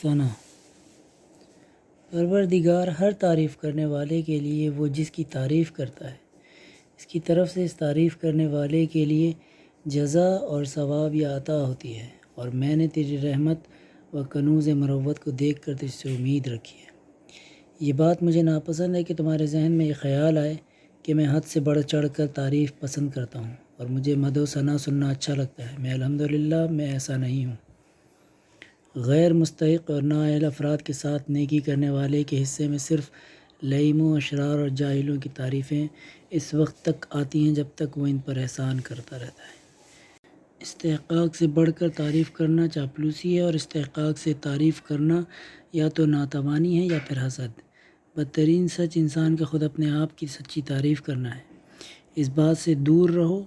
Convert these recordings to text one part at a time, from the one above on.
ثنا۔ پروردگار ہر تعریف کرنے والے کے لیے وہ جس کی تعریف کرتا ہے، اس کی طرف سے اس تعریف کرنے والے کے لیے جزا اور ثواب یا عطا ہوتی ہے، اور میں نے تیری رحمت و کنوز مروت کو دیکھ کر تجھ سے امید رکھی ہے۔ یہ بات مجھے ناپسند ہے کہ تمہارے ذہن میں یہ خیال آئے کہ میں حد سے بڑھ چڑھ کر تعریف پسند کرتا ہوں اور مجھے مدح و ثنا سننا اچھا لگتا ہے۔ میں الحمدللہ میں ایسا نہیں ہوں۔ غیر مستحق اور نااہل افراد کے ساتھ نیکی کرنے والے کے حصے میں صرف لئیموں، اشرار اور جاہلوں کی تعریفیں اس وقت تک آتی ہیں جب تک وہ ان پر احسان کرتا رہتا ہے۔ استحقاق سے بڑھ کر تعریف کرنا چاپلوسی ہے، اور استحقاق سے تعریف کرنا یا تو ناتوانی ہے یا پھر حسد۔ بدترین سچ انسان کا خود اپنے آپ کی سچی تعریف کرنا ہے۔ اس بات سے دور رہو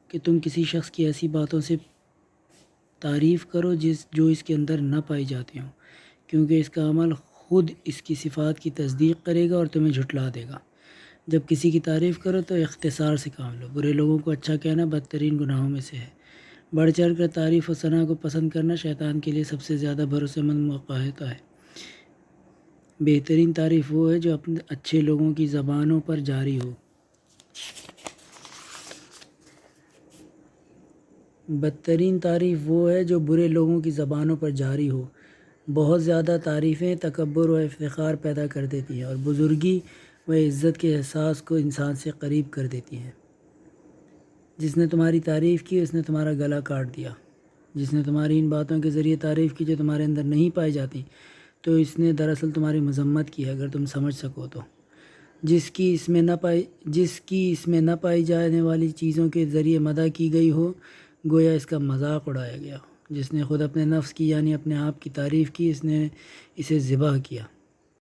کہ تم کسی شخص کی ایسی باتوں سے تعریف کرو جو اس کے اندر نہ پائی جاتی ہوں، کیونکہ اس کا عمل خود اس کی صفات کی تصدیق کرے گا اور تمہیں جھٹلا دے گا۔ جب کسی کی تعریف کرو تو اختصار سے کام لو۔ برے لوگوں کو اچھا کہنا بدترین گناہوں میں سے ہے۔ بڑھ چڑھ کر تعریف و ثنا کو پسند کرنا شیطان کے لیے سب سے زیادہ بھروسے مند موقع ہوتا ہے۔ بہترین تعریف وہ ہے جو اپنے اچھے لوگوں کی زبانوں پر جاری ہو۔ بدترین تعریف وہ ہے جو برے لوگوں کی زبانوں پر جاری ہو۔ بہت زیادہ تعریفیں تکبر و افتخار پیدا کر دیتی ہیں اور بزرگی و عزت کے احساس کو انسان سے قریب کر دیتی ہیں۔ جس نے تمہاری تعریف کی اس نے تمہارا گلا کاٹ دیا۔ جس نے تمہاری ان باتوں کے ذریعے تعریف کی جو تمہارے اندر نہیں پائی جاتی، تو اس نے دراصل تمہاری مذمت کی ہے، اگر تم سمجھ سکو تو۔ جس کی اس میں نہ پائی جانے والی چیزوں کے ذریعے مدح کی گئی ہو، گویا اس کا مذاق اڑایا گیا۔ جس نے خود اپنے نفس کی یعنی اپنے آپ کی تعریف کی، اس نے اسے ذبح کیا۔